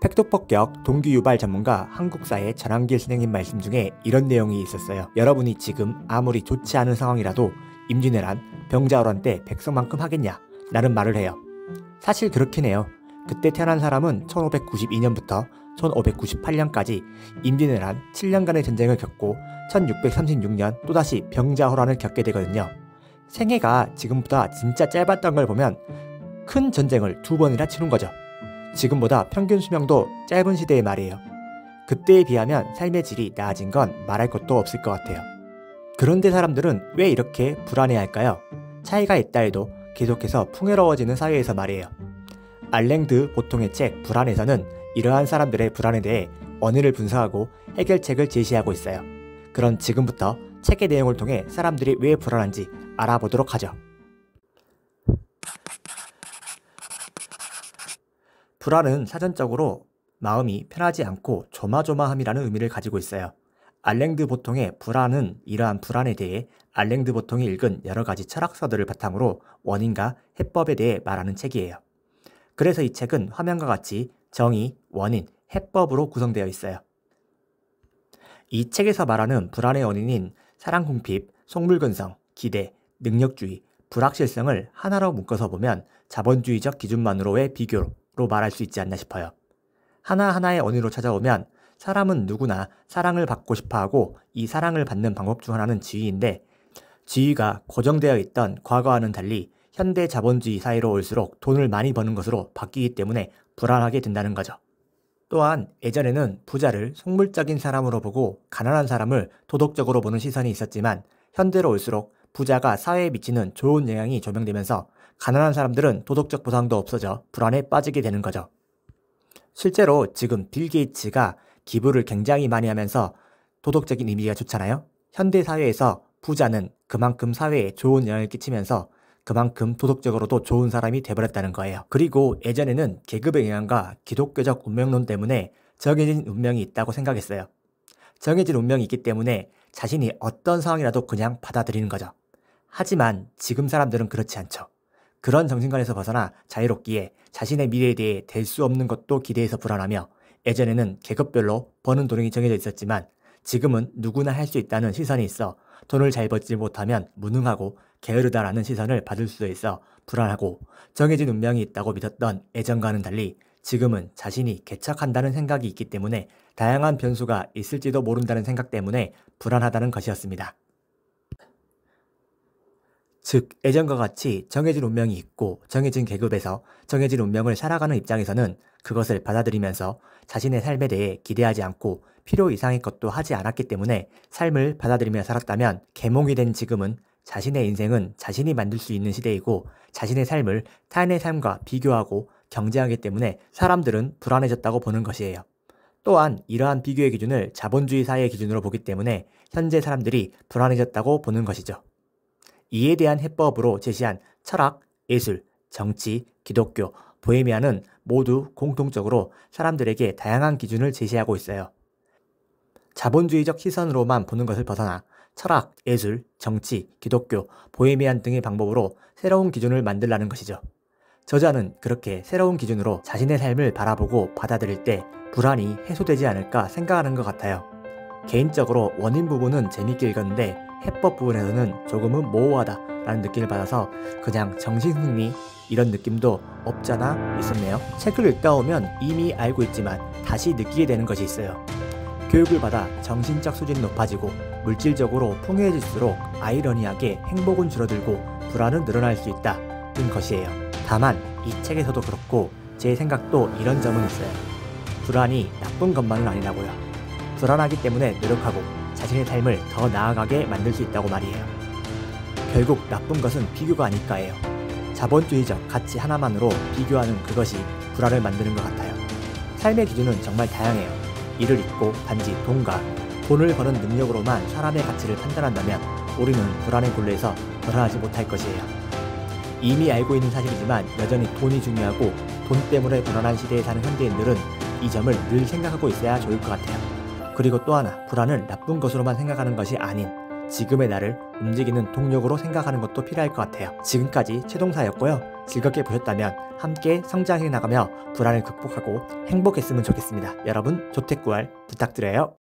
팩토폭격 동기유발 전문가 한국사의 전환길 선생님 말씀 중에 이런 내용이 있었어요. 여러분이 지금 아무리 좋지 않은 상황이라도 임진왜란, 병자호란 때 백성만큼 하겠냐? 라는 말을 해요. 사실 그렇긴 해요. 그때 태어난 사람은 1592년부터 1598년까지 임진왜란 7년간의 전쟁을 겪고 1636년 또다시 병자호란을 겪게 되거든요. 생애가 지금보다 진짜 짧았던 걸 보면 큰 전쟁을 2번이나 치른 거죠. 지금보다 평균 수명도 짧은 시대의 말이에요. 그때에 비하면 삶의 질이 나아진 건 말할 것도 없을 것 같아요. 그런데 사람들은 왜 이렇게 불안해할까요? 차이가 있다 해도 계속해서 풍요로워지는 사회에서 말이에요. 알랭드 보통의 책 불안에서는 이러한 사람들의 불안에 대해 원인을 분석하고 해결책을 제시하고 있어요. 그럼 지금부터 책의 내용을 통해 사람들이 왜 불안한지 알아보도록 하죠. 불안은 사전적으로 마음이 편하지 않고 조마조마함이라는 의미를 가지고 있어요. 알랭드 보통의 불안은 이러한 불안에 대해 알랭드 보통이 읽은 여러가지 철학서들을 바탕으로 원인과 해법에 대해 말하는 책이에요. 그래서 이 책은 화면과 같이 정의, 원인, 해법으로 구성되어 있어요. 이 책에서 말하는 불안의 원인인 사랑궁핍, 속물근성, 기대, 능력주의, 불확실성을 하나로 묶어서 보면 자본주의적 기준만으로의 비교로 말할 수 있지 않나 싶어요. 하나하나의 원인으로 찾아오면 사람은 누구나 사랑을 받고 싶어하고 이 사랑을 받는 방법 중 하나는 지위인데 지위가 고정되어 있던 과거와는 달리 현대 자본주의 사회로 올수록 돈을 많이 버는 것으로 바뀌기 때문에 불안하게 된다는 거죠. 또한 예전에는 부자를 속물적인 사람으로 보고 가난한 사람을 도덕적으로 보는 시선이 있었지만 현대로 올수록 부자가 사회에 미치는 좋은 영향이 조명되면서 가난한 사람들은 도덕적 보상도 없어져 불안에 빠지게 되는 거죠. 실제로 지금 빌 게이츠가 기부를 굉장히 많이 하면서 도덕적인 이미지가 좋잖아요. 현대 사회에서 부자는 그만큼 사회에 좋은 영향을 끼치면서 그만큼 도덕적으로도 좋은 사람이 돼버렸다는 거예요. 그리고 예전에는 계급의 영향과 기독교적 운명론 때문에 정해진 운명이 있다고 생각했어요. 정해진 운명이 있기 때문에 자신이 어떤 상황이라도 그냥 받아들이는 거죠. 하지만 지금 사람들은 그렇지 않죠. 그런 정신관에서 벗어나 자유롭기에 자신의 미래에 대해 될 수 없는 것도 기대해서 불안하며 예전에는 계급별로 버는 돈이 정해져 있었지만 지금은 누구나 할 수 있다는 시선이 있어 돈을 잘 벌지 못하면 무능하고 게으르다라는 시선을 받을 수도 있어 불안하고 정해진 운명이 있다고 믿었던 예전과는 달리 지금은 자신이 개척한다는 생각이 있기 때문에 다양한 변수가 있을지도 모른다는 생각 때문에 불안하다는 것이었습니다. 즉 예전과 같이 정해진 운명이 있고 정해진 계급에서 정해진 운명을 살아가는 입장에서는 그것을 받아들이면서 자신의 삶에 대해 기대하지 않고 필요 이상의 것도 하지 않았기 때문에 삶을 받아들이며 살았다면 계몽이 된 지금은 자신의 인생은 자신이 만들 수 있는 시대이고 자신의 삶을 타인의 삶과 비교하고 경쟁하기 때문에 사람들은 불안해졌다고 보는 것이에요. 또한 이러한 비교의 기준을 자본주의 사회의 기준으로 보기 때문에 현재 사람들이 불안해졌다고 보는 것이죠. 이에 대한 해법으로 제시한 철학, 예술, 정치, 기독교, 보헤미아는 모두 공통적으로 사람들에게 다양한 기준을 제시하고 있어요. 자본주의적 시선으로만 보는 것을 벗어나 철학, 예술, 정치, 기독교, 보헤미안 등의 방법으로 새로운 기준을 만들라는 것이죠. 저자는 그렇게 새로운 기준으로 자신의 삶을 바라보고 받아들일 때 불안이 해소되지 않을까 생각하는 것 같아요. 개인적으로 원인 부분은 재밌게 읽었는데 해법 부분에서는 조금은 모호하다라는 느낌을 받아서 그냥 정신승리 이런 느낌도 없잖아 있었네요. 책을 읽다 보면 이미 알고 있지만 다시 느끼게 되는 것이 있어요. 교육을 받아 정신적 수준이 높아지고 물질적으로 풍요해질수록 아이러니하게 행복은 줄어들고 불안은 늘어날 수 있다는 것이에요. 다만 이 책에서도 그렇고 제 생각도 이런 점은 있어요. 불안이 나쁜 것만은 아니라고요. 불안하기 때문에 노력하고 자신의 삶을 더 나아가게 만들 수 있다고 말이에요. 결국 나쁜 것은 비교가 아닐까예요. 자본주의적 가치 하나만으로 비교하는 그것이 불안을 만드는 것 같아요. 삶의 기준은 정말 다양해요. 이를 잊고 단지 돈을 버는 능력으로만 사람의 가치를 판단한다면 우리는 불안의 굴레에서 벗어나지 못할 것이에요. 이미 알고 있는 사실이지만 여전히 돈이 중요하고 돈 때문에 불안한 시대에 사는 현대인들은 이 점을 늘 생각하고 있어야 좋을 것 같아요. 그리고 또 하나, 불안을 나쁜 것으로만 생각하는 것이 아닌 지금의 나를 움직이는 동력으로 생각하는 것도 필요할 것 같아요. 지금까지 최동사였고요. 즐겁게 보셨다면 함께 성장해 나가며 불안을 극복하고 행복했으면 좋겠습니다. 여러분, 조택구알 부탁드려요.